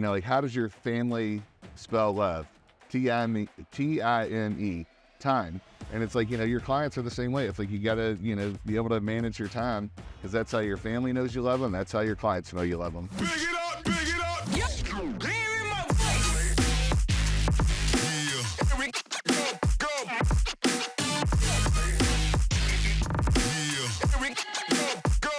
like how does your family spell love? T-I-M-E, time. And it's like, your clients are the same way. It's like you got to, be able to manage your time because that's how your family knows you love them. That's how your clients know you love them. Big it up, big it up. Yep. Here in my Here we go. Here we go.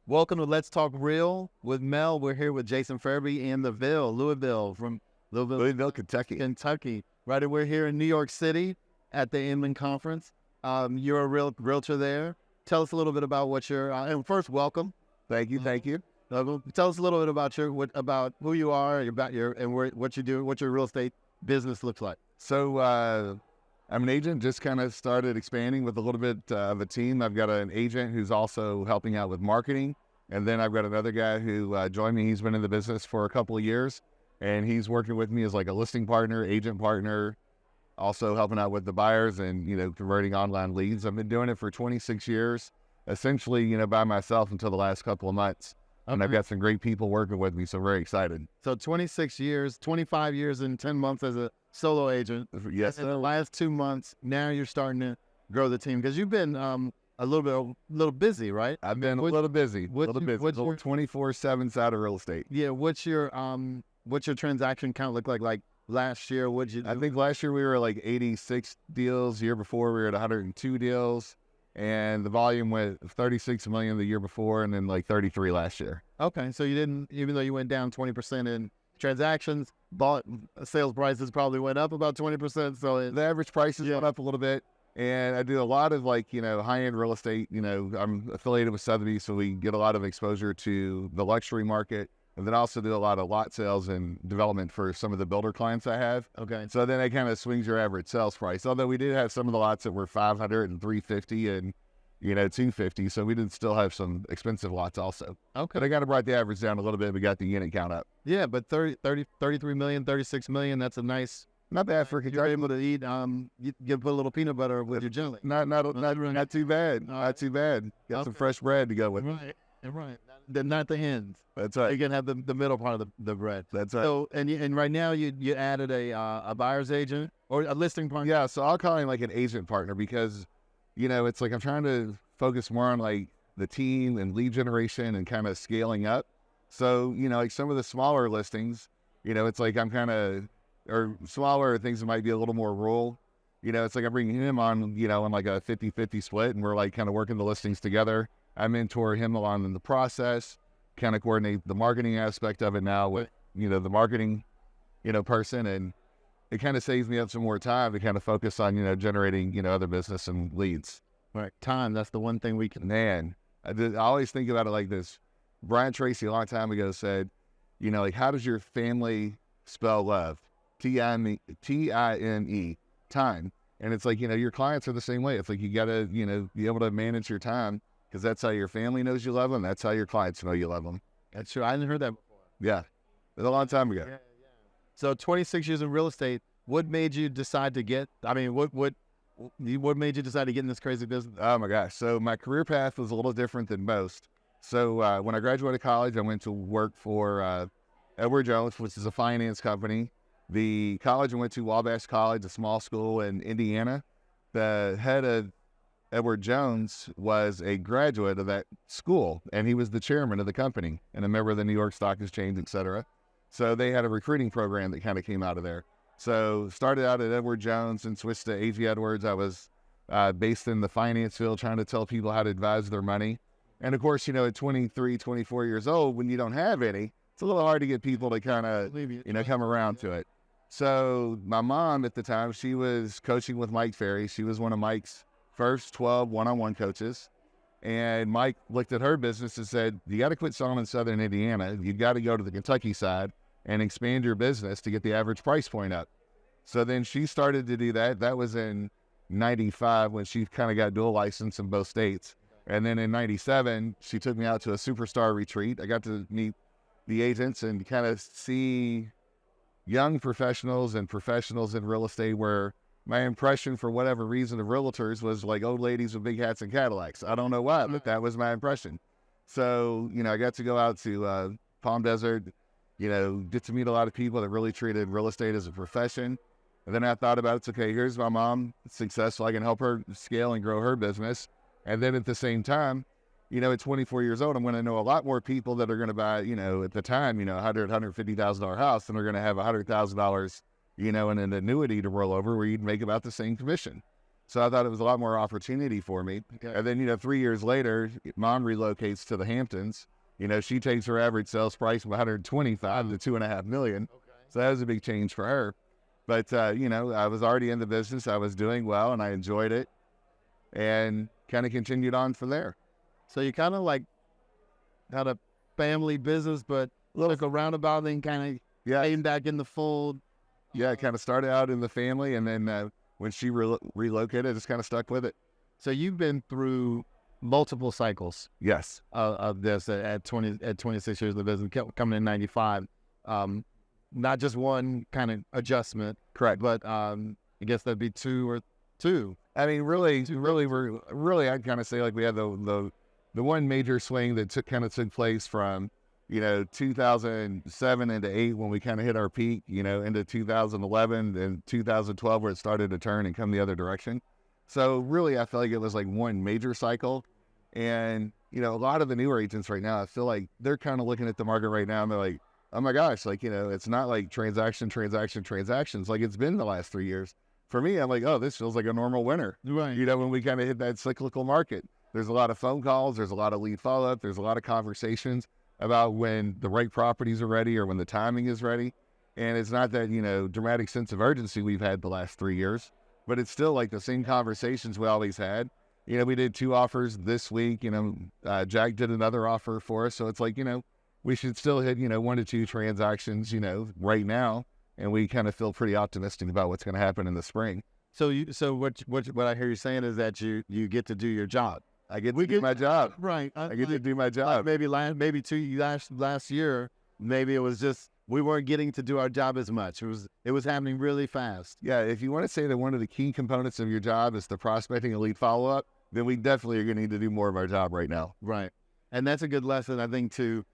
Welcome to Let's Talk Real with Mel. We're here with Jason Farabee in the Louisville, from Louisville, Kentucky. Right, we're here in New York City at the Inman Conference. You're a realtor there. Tell us a little bit about what you're. And first, welcome. Thank you. Tell us a little bit about who you are, and what you do, what your real estate business looks like. So I'm an agent. Just kind of started expanding with a little bit of a team. I've got an agent who's also helping out with marketing, and then I've got another guy who joined me. He's been in the business for a couple of years. And he's working with me as like a listing partner, agent partner, also helping out with the buyers and, converting online leads. I've been doing it for 26 years, essentially, by myself until the last couple of months. Okay. And I've got some great people working with me, so very excited. So 26 years, 25 years and 10 months as a solo agent. Yes. And the last 2 months, now you're starting to grow the team because you've been a little busy, right? I've been a little busy. 24/7 side of real estate. Yeah. What's your transaction count look like? Like last year, what'd you do? I think last year we were like 86 deals. The year before we were at 102 deals. And the volume went 36 million the year before and then like 33 last year. Okay. So you didn't, even though you went down 20% in transactions, sales prices probably went up about 20%. So the average prices went up a little bit. And I do a lot of high-end real estate. I'm affiliated with Sotheby's, so we get a lot of exposure to the luxury market. And then also do a lot of lot sales and development for some of the builder clients I have. Okay. So then it kind of swings your average sales price. Although we did have some of the lots that were 500 and 350 and, 250. So we did still have some expensive lots also. Okay. But I kind of brought the average down a little bit. We got the unit count up. Yeah, but 33 million, 36 million, that's a nice. Not bad for Kentucky. You're able to eat, you put a little peanut butter with your jelly. Not too bad. Not too bad. Got some fresh bread to go with. Right. Not the ends. That's right. You can have the middle part of the bread. That's right. So and right now you added a buyer's agent or a listing partner. Yeah, so I'll call him like an agent partner because, it's like I'm trying to focus more on like the team and lead generation and kind of scaling up. So, like some of the smaller listings, it's like I'm kind of, or smaller things that might be a little more rural. It's like I'm bringing him on, on like a 50-50 split and we're like kind of working the listings together. I mentor him along in the process, kind of coordinate the marketing aspect of it now with, the marketing, person. And it kind of saves me up some more time to kind of focus on, generating, other business and leads. Right. Time. That's the one thing we can. Man, I always think about it like this. Brian Tracy a long time ago said, like how does your family spell love? T-I-M-E, time. And it's like, your clients are the same way. It's like you got to, be able to manage your time. Because that's how your family knows you love them. That's how your clients know you love them. That's true. I hadn't heard that before. Yeah. It was a long time ago. Yeah. So 26 years in real estate, what made you decide to get, what made you decide to get in this crazy business? Oh my gosh. So my career path was a little different than most. So when I graduated college, I went to work for Edward Jones, which is a finance company. The college I went to, Wabash College, a small school in Indiana. The head of Edward Jones was a graduate of that school, and he was the chairman of the company and a member of the New York Stock Exchange, et cetera. So they had a recruiting program that kind of came out of there. So started out at Edward Jones and switched to A.G. Edwards. I was based in the finance field trying to tell people how to advise their money. And of course, at 23, 24 years old, when you don't have any, it's a little hard to get people to kind of, come around to it. So my mom at the time, she was coaching with Mike Ferry. She was one of Mike's first 12 one-on-one coaches. And Mike looked at her business and said, you got to quit selling in Southern Indiana. You got to go to the Kentucky side and expand your business to get the average price point up. So then she started to do that. That was in 95 when she kind of got dual license in both states. And then in 97, she took me out to a superstar retreat. I got to meet the agents and kind of see young professionals and professionals in real estate where my impression, for whatever reason, of realtors was like old ladies with big hats and Cadillacs. I don't know why, but that was my impression. So, I got to go out to Palm Desert, get to meet a lot of people that really treated real estate as a profession. And then I thought about it's okay, here's my mom, successful. I can help her scale and grow her business. And then at the same time, at 24 years old, I'm going to know a lot more people that are going to buy, at the time, $150,000 house, and they're going to have $100,000, in an annuity to roll over where you'd make about the same commission. So I thought it was a lot more opportunity for me. Okay. And then, 3 years later, mom relocates to the Hamptons. She takes her average sales price from 125 to $2.5 million. Okay. So that was a big change for her. But, I was already in the business. I was doing well, and I enjoyed it, and kind of continued on from there. So you kind of like had a family business, but like a roundabout thing, kind of came back in the fold. Yeah, kind of started out in the family, and then when she relocated, I just kind of stuck with it. So you've been through multiple cycles. Yes. Of this at 26 years of the business, coming in 95. Not just one kind of adjustment. Correct. But I guess that'd be two. I mean, really, I'd kind of say like we had the one major swing that took place from, 2007 into 8 when we kind of hit our peak, into 2011 and 2012 where it started to turn and come the other direction. So really, I feel like it was like one major cycle. And, a lot of the newer agents right now, I feel like they're kind of looking at the market right now and they're like, oh my gosh, like, it's not like transactions like it's been the last 3 years. For me, I'm like, oh, this feels like a normal winter. Right. When we kind of hit that cyclical market, there's a lot of phone calls, there's a lot of lead follow-up, there's a lot of conversations about when the right properties are ready or when the timing is ready. And it's not that, dramatic sense of urgency we've had the last 3 years, but it's still like the same conversations we always had. We did 2 offers this week, Jack did another offer for us. So it's like, we should still hit, 1 to 2 transactions, right now. And we kind of feel pretty optimistic about what's going to happen in the spring. So what I hear you saying is that you get to do your job. I get to do my job. Right. I get to do my job. Maybe last year, maybe it was just we weren't getting to do our job as much. It was happening really fast. Yeah. If you want to say that one of the key components of your job is the prospecting and lead follow-up, then we definitely are going to need to do more of our job right now. Right. And that's a good lesson, I think, to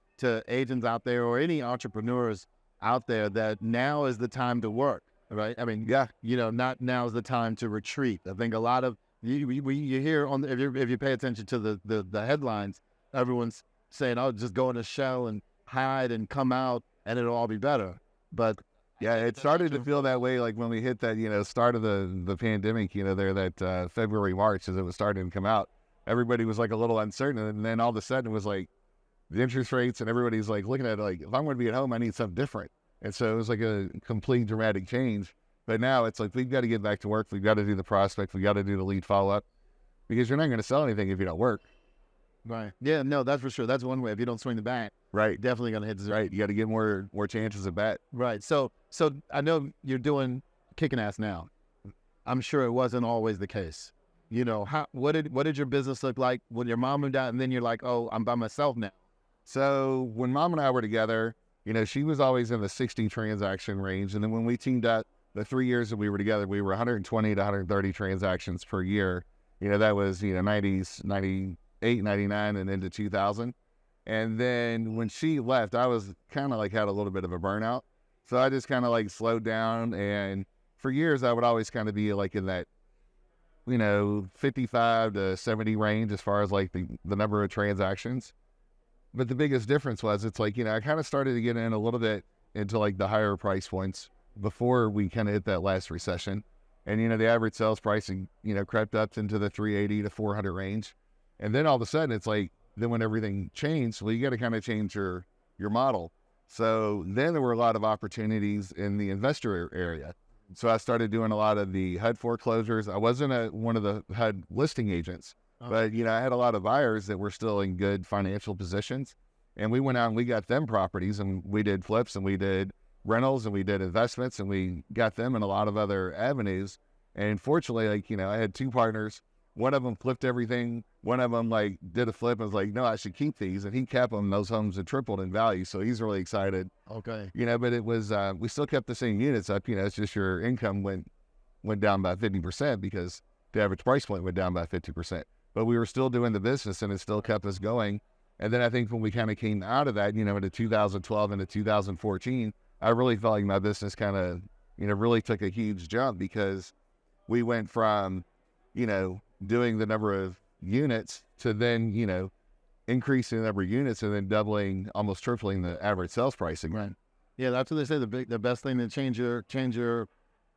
agents out there or any entrepreneurs out there, that now is the time to work, right? I mean, not now is the time to retreat. I think a lot of you hear if you pay attention to the headlines, everyone's saying, "Oh, just go in a shell and hide and come out, and it'll all be better." But yeah, it started to feel that way, like when we hit that start of the pandemic, that February, March, as it was starting to come out. Everybody was like a little uncertain, and then all of a sudden it was like the interest rates, and everybody's like looking at it like, if I'm going to be at home, I need something different. And so it was like a complete dramatic change. But now it's like, we've got to get back to work. We've got to do the prospect. We've got to do the lead follow-up, because you're not going to sell anything if you don't work. Right. Yeah, no, that's for sure. That's one way. If you don't swing the bat, right, definitely going to hit zero. Right. You got to get more chances at bat. Right. So I know you're doing kicking ass now. I'm sure it wasn't always the case. What did your business look like when your mom moved out, and then you're like, oh, I'm by myself now? So when mom and I were together, she was always in the 60 transaction range. And then when we teamed up, the 3 years that we were together, we were 120 to 130 transactions per year. That was, 90s, 98, 99, and into 2000. And then when she left, I was kind of like had a little bit of a burnout. So I just kind of like slowed down. And for years, I would always kind of be like in that, 55 to 70 range as far as like the number of transactions. But the biggest difference was it's like, I kind of started to get in a little bit into like the higher price points before we kind of hit that last recession. And, the average sales pricing, crept up into the 380 to 400 range. And then all of a sudden it's like, then when everything changed, well, you got to kind of change your model. So then there were a lot of opportunities in the investor area. So I started doing a lot of the HUD foreclosures. I wasn't one of the HUD listing agents, but, I had a lot of buyers that were still in good financial positions. And we went out and we got them properties, and we did flips, and we did rentals, and we did investments, and we got them in a lot of other avenues. And fortunately, I had 2 partners. One of them flipped everything. One of them did a flip and was like, no, I should keep these. And he kept them. Those homes had tripled in value. So he's really excited. Okay. But it was, we still kept the same units up. It's just your income went down by 50% because the average price point went down by 50%. But we were still doing the business, and it still kept us going. And then I think when we kind of came out of that, into 2012 and 2014, I really felt like my business kind of, really took a huge jump because we went from, doing the number of units to then, increasing the number of units and then doubling, almost tripling the average sales pricing. Right. Yeah, that's what they say. The best thing to change your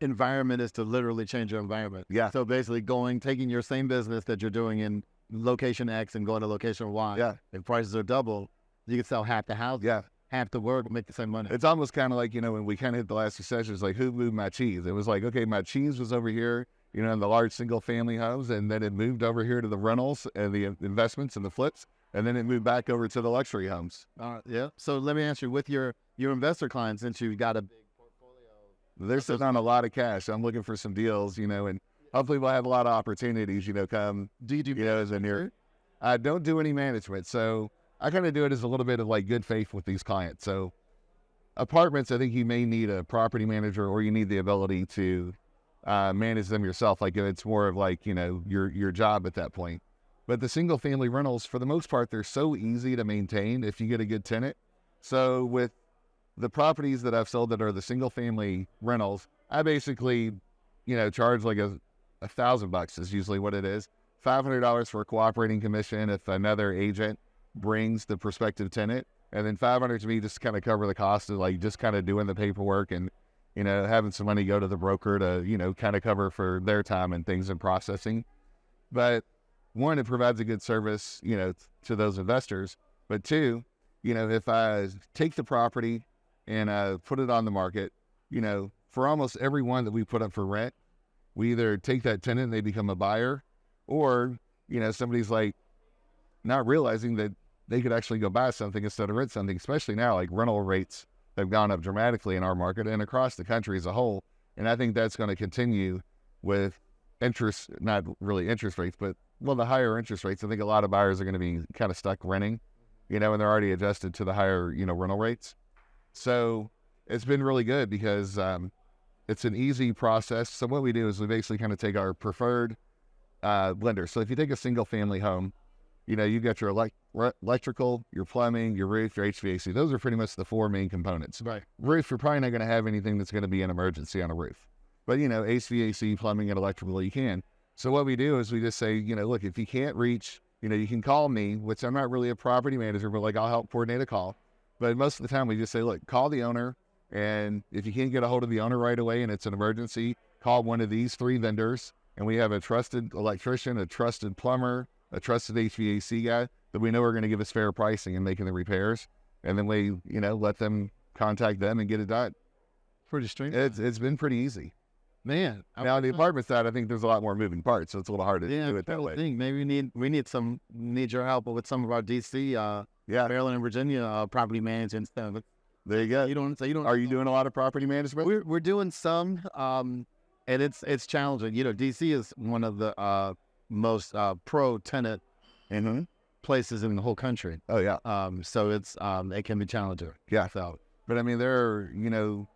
environment is to literally change your environment. Yeah. So basically taking your same business that you're doing in location X and going to location Y. Yeah. If prices are double, you can sell half the house. Yeah. Half the work, make the same money. It's almost kind of like, when we kind of hit the last recessions, like who moved my cheese? It was like, okay, my cheese was over here, in the large single family homes, and then it moved over here to the rentals and the investments and the flips, and then it moved back over to the luxury homes. Yeah. So let me ask you, with your investor clients, since you got a big portfolio, they're sitting on a lot of cash. I'm looking for some deals, and hopefully we'll have a lot of opportunities, come, do you do as a near. I don't do any management. So I kind of do it as a little bit of like good faith with these clients. So apartments, I think you may need a property manager or you need the ability to manage them yourself. Like it's more of like, your job at that point. But the single family rentals, for the most part, they're so easy to maintain if you get a good tenant. So with the properties that I've sold that are the single family rentals, I basically, charge like $1,000 is usually what it is. $500 for a cooperating commission if another agent brings the prospective tenant, and then $500 to me just kind of cover the cost of like just kind of doing the paperwork and, having some money go to the broker to, kind of cover for their time and things and processing. But one, it provides a good service, to those investors. But two, if I take the property and put it on the market, for almost every one that we put up for rent, we either take that tenant and they become a buyer, or, somebody's like not realizing that they could actually go buy something instead of rent something, especially now, like rental rates have gone up dramatically in our market and across the country as a whole. And I think that's going to continue with interest, not really interest rates, but the higher interest rates. I think a lot of buyers are going to be kind of stuck renting, and they're already adjusted to the higher, rental rates. So it's been really good because it's an easy process. So what we do is we basically kind of take our preferred lender. So if you take a single family home, you've got your electrical, your plumbing, your roof, your HVAC. Those are pretty much the four main components. Right. Roof, you're probably not going to have anything that's going to be an emergency on a roof. But, HVAC, plumbing, and electrical, you can. So what we do is we just say, look, if you can't reach, you can call me, which I'm not really a property manager, but like I'll help coordinate a call. But most of the time we just say, look, call the owner. And if you can't get a hold of the owner right away and it's an emergency, call one of these three vendors. And we have a trusted electrician, a trusted plumber, a trusted HVAC guy that we know are going to give us fair pricing and making the repairs. And then we, let them contact them and get it done. Pretty strange. It's been pretty easy. Man. Now on the apartment side, I think there's a lot more moving parts, so it's a little hard to do it that way. Maybe we need your help with some of our DC, Maryland and Virginia property management stuff. There you go. You don't. Are you doing a lot of property management? We're doing some, and it's challenging. DC is one of the most pro tenant places in the whole country. Oh yeah. So it's it can be challenging. Yeah. So, but I mean,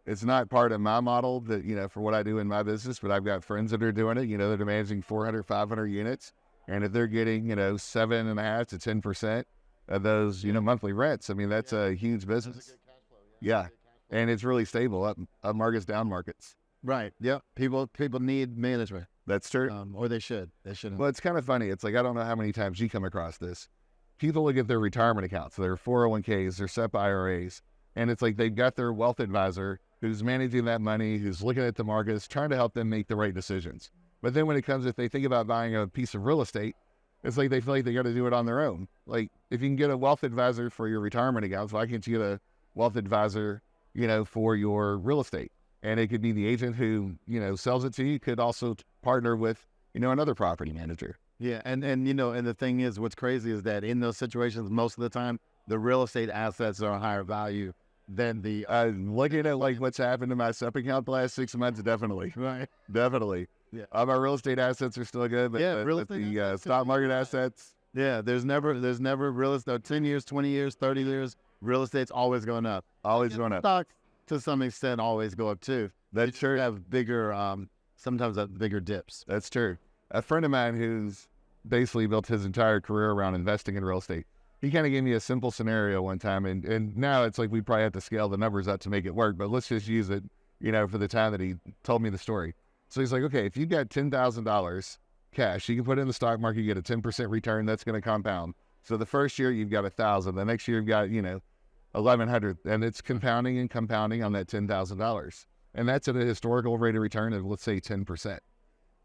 it's not part of my model that, for what I do in my business, but I've got friends that are doing it, that are managing 400, 500 units. And if they're getting, 7.5 to 10% of those, monthly rents, I mean, that's a huge business. That's a good cash flow. Yeah. And it's really stable, up markets, down markets. Right. Yeah. People need management. That's true. Or they should. Well, it's kind of funny. It's like, I don't know how many times you come across this. People look at their retirement accounts, their 401ks, their SEP IRAs, and it's like they've got their wealth advisor who's managing that money, who's looking at the markets, trying to help them make the right decisions. But then when it comes, if they think about buying a piece of real estate, it's like they feel like they got to do it on their own. Like if you can get a wealth advisor for your retirement accounts, why can't you get a wealth advisor, for your real estate? And it could be the agent who, sells it to you, could also partner with, another property manager. Yeah. And the thing is, what's crazy is that in those situations, most of the time, the real estate assets are a higher value than the looking at like what's happened to my SEP account the last 6 months, definitely. Right. Definitely. Yeah. My real estate assets are still good, but the stock market assets. Yeah, there's never real estate 10 years, 20 years, 30 years, real estate's always going up. Always going up. Stocks to some extent always go up too. That's true. Have bigger sometimes have bigger dips. That's true. A friend of mine who's basically built his entire career around investing in real estate, he kind of gave me a simple scenario one time, and now it's like we probably have to scale the numbers up to make it work, but let's just use it, for the time that he told me the story. So he's like, okay, if you've got $10,000 cash, you can put it in the stock market, you get a 10% return, that's going to compound. So the first year you've got 1,000, the next year you've got, 1,100, and it's compounding and compounding on that $10,000. And that's at a historical rate of return of, let's say, 10%.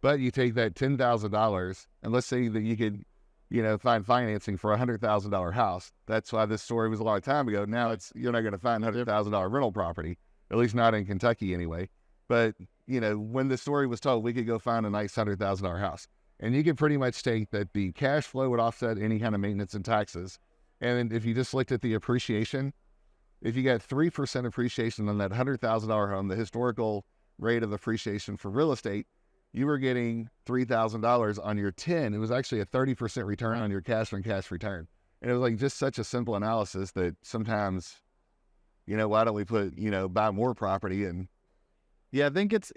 But you take that $10,000, and let's say that you could, find financing for a $100,000 house. That's why this story was a long time ago. Now you're not going to find $100,000 rental property, at least not in Kentucky anyway. But, when the story was told, we could go find a nice $100,000 house. And you could pretty much take that the cash flow would offset any kind of maintenance and taxes. And if you just looked at the appreciation, if you got 3% appreciation on that $100,000 home, the historical rate of appreciation for real estate, you were getting $3,000 on your 10. It was actually a 30% return on your cash on cash return. And it was like just such a simple analysis that sometimes, why don't we put, buy more property? And yeah, I think it's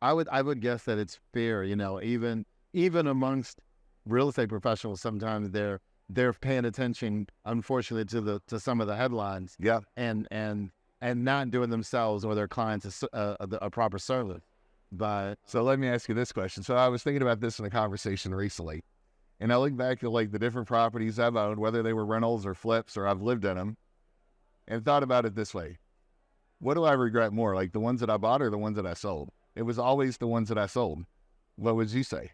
I would guess that it's fair, even amongst real estate professionals, sometimes they're paying attention, unfortunately, to some of the headlines. Yeah. And not doing themselves or their clients a proper service. But so let me ask you this question. So I was thinking about this in a conversation recently, and I look back at like the different properties I've owned, whether they were rentals or flips or I've lived in them, and thought about it this way. What do I regret more, like the ones that I bought or the ones that I sold? It was always the ones that I sold. What would you say?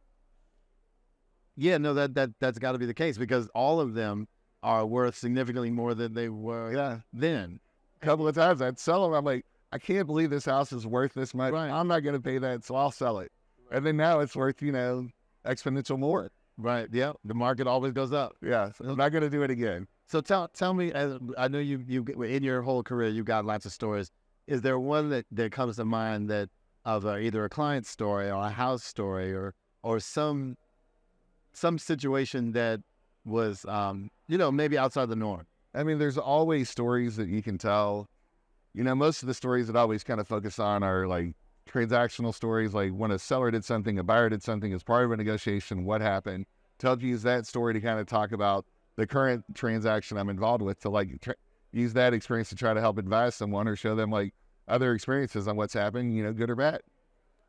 Yeah, no, that's got to be the case because all of them are worth significantly more than they were then. A couple of times I'd sell them. I'm like, I can't believe this house is worth this much. Right. I'm not going to pay that, so I'll sell it. And then now it's worth, exponential more. Right. Yeah. The market always goes up. Yeah. So I'm not going to do it again. So tell me, I know you in your whole career, you've got lots of stories. Is there one that comes to mind that of either a client story or a house story or some situation that was, maybe outside the norm? I mean, there's always stories that you can tell. Most of the stories that I always kind of focus on are like transactional stories, like when a seller did something, a buyer did something as part of a negotiation, what happened. To help use that story to kind of talk about the current transaction I'm involved with, to use that experience to try to help advise someone or show them like other experiences on what's happened, good or bad.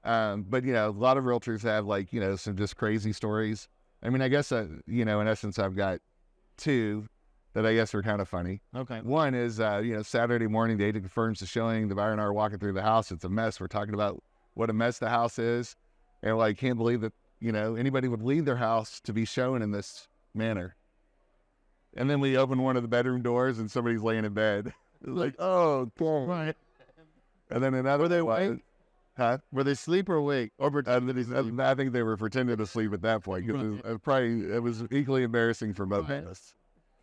But a lot of realtors have like, some just crazy stories. I mean, I guess, in essence, I've got two that I guess are kind of funny. Okay. One is, Saturday morning, the agent confirms the showing. The buyer and I are walking through the house. It's a mess. We're talking about what a mess the house is. And can't believe that, anybody would leave their house to be shown in this manner. And then we open one of the bedroom doors and somebody's laying in bed. It's like, oh, God. Right. And then another. Were they awake? Huh? Were they asleep or awake? Or I think they were pretending to sleep at that point. It was equally embarrassing for both of us.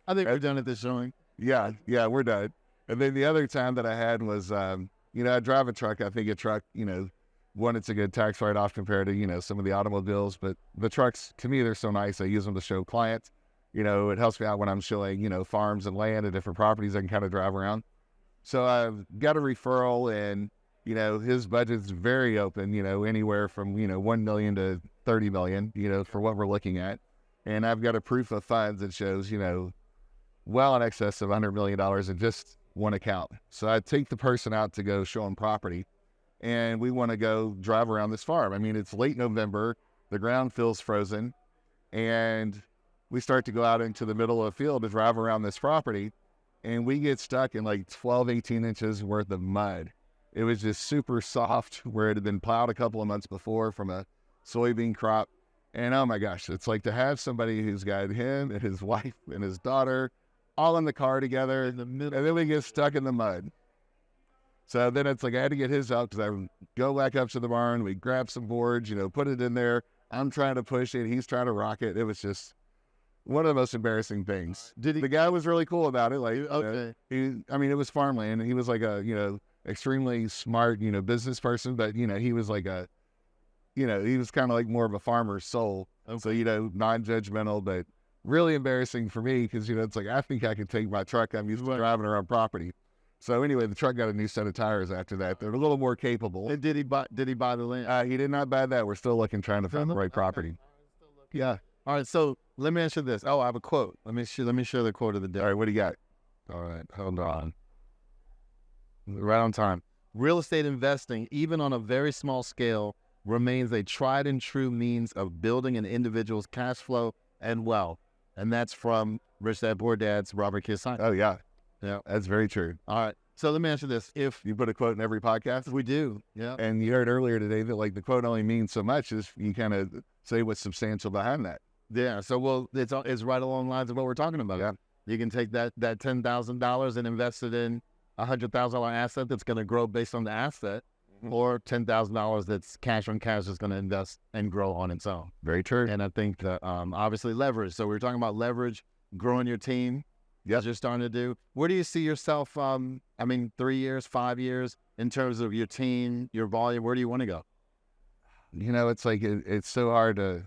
I think we're done at this showing. Yeah, we're done. And then the other time that I had was, I drive a truck. I think a truck, one, it's a good tax write-off compared to, some of the automobiles. But the trucks, to me, they're so nice. I use them to show clients. It helps me out when I'm showing, farms and land and different properties I can kind of drive around. So I've got a referral and, his budget's very open, anywhere from, 1 million to 30 million, for what we're looking at. And I've got a proof of funds that shows, well in excess of $100 million in just one account. So I take the person out to go show them property, and we want to go drive around this farm. I mean, it's late November, the ground feels frozen, and we start to go out into the middle of the field to drive around this property, and we get stuck in like 12, 18 inches worth of mud. It was just super soft where it had been plowed a couple of months before from a soybean crop. And oh my gosh, it's like to have somebody who's got him and his wife and his daughter all in the car together, and then we get stuck in the mud. So then it's like I had to get his out because I go back up to the barn, we grab some boards, put it in there. I'm trying to push it, he's trying to rock it. It was just one of the most embarrassing things. The guy was really cool about it. Like, okay, it was farmland, and he was like a extremely smart business person, but he was like he was kind of like more of a farmer's soul. Okay. So non-judgmental, but really embarrassing for me because, it's like, I think I could take my truck. I'm used to driving around property. So anyway, the truck got a new set of tires after that. They're a little more capable. And did he buy the land? He did not buy that. We're still trying to find the right property. Yeah. All right, so let me answer this. Oh, I have a quote. Let me share the quote of the day. All right, what do you got? All right, hold on. Right on time. Real estate investing, even on a very small scale, remains a tried and true means of building an individual's cash flow and wealth. And that's from Rich Dad Poor Dad's Robert Kiyosaki. Oh, yeah. Yeah. That's very true. All right. So let me answer this. If You put a quote in every podcast? we do, yeah. And you heard earlier today that, like, the quote only means so much is you kind of say what's substantial behind that. Yeah. So, it's right along the lines of what we're talking about. Yeah. You can take that $10,000 and invest it in a $100,000 asset that's going to grow based on the asset, or $10,000 that's cash on cash that's going to invest and grow on its own. Very true. And I think that obviously leverage. So we were talking about leverage, growing your team. Yep. As you're starting to do. Where do you see yourself? 3 years, 5 years in terms of your team, your volume. Where do you want to go? You know, it's like it's so hard to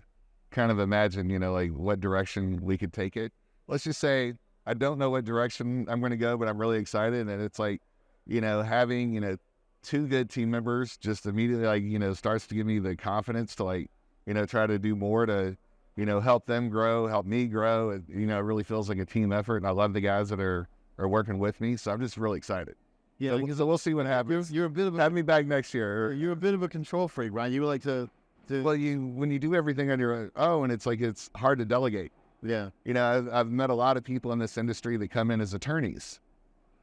kind of imagine, you know, like what direction we could take it. Let's just say I don't know what direction I'm going to go, but I'm really excited. And it's like, you know, having, you know, 2 good team members just immediately, like, you know, starts to give me the confidence to, like, you know, try to do more to, you know, help them grow, help me grow. It, you know, it really feels like a team effort. And I love the guys that are working with me. So I'm just really excited. Yeah, So we'll see what happens. you're a bit of Have me back next year. you're a bit of a control freak, right? You like to Well, when you do everything on your own, it's like it's hard to delegate. yeah. You know, I've met a lot of people in this industry that come in as attorneys,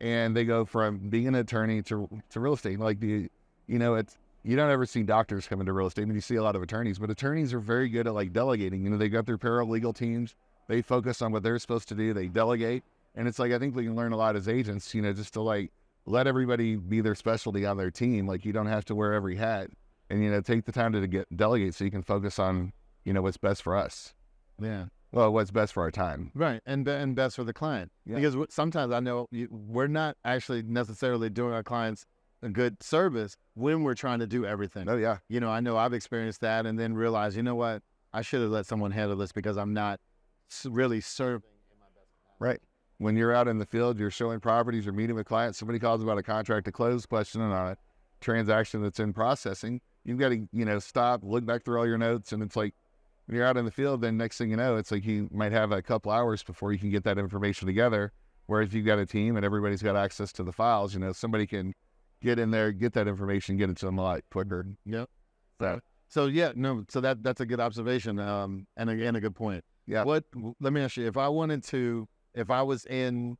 and they go from being an attorney to real estate. Like you know, you don't ever see doctors come into real estate, but you see a lot of attorneys. But attorneys are very good at, like, delegating. You know, they got their paralegal teams. They focus on what they're supposed to do. They delegate, and it's like I think we can learn a lot as agents. You know, just to, like, let everybody be their specialty on their team. Like, you don't have to wear every hat, and, you know, take the time to delegate so you can focus on, you know, what's best for us. Yeah. Well, what's best for our time. Right. And best for the client. Yeah. Because sometimes I know we're not actually necessarily doing our clients a good service when we're trying to do everything. Oh, yeah. You know, I know I've experienced that and then realized, you know what, I should have let someone handle this because I'm not really serving in my best capacity. Right. When you're out in the field, you're showing properties, you're meeting with clients, somebody calls about a contract to close question on a transaction that's in processing, you've got to, you know, stop, look back through all your notes. And it's like, when you're out in the field, then next thing you know, it's like you might have a couple hours before you can get that information together. Whereas you've got a team and everybody's got access to the files, you know, somebody can get in there, get that information, get it to them a lot quicker. Yep. So yeah, no, so that's a good observation, and a good point. Yeah. Let me ask you, if I was in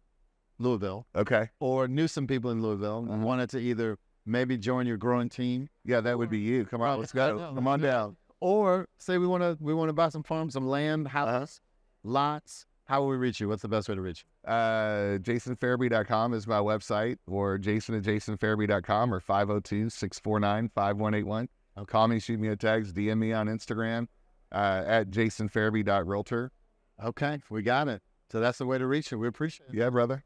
Louisville, okay. or knew some people in Louisville and wanted to either maybe join your growing team, Yeah, that would be you. Come on, let's go. Come on down. or say we want to buy some farms, some land, house, lots, how will we reach you? What's the best way to reach you? JasonFarabee.com is my website, or jason@jasonfarabee.com, or 502-649-5181. Call me, shoot me a text, DM me on Instagram at jasonfarabee.realtor. Okay, we got it. So that's the way to reach you. We appreciate it. Yeah, brother.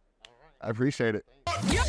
I appreciate it. Yeah.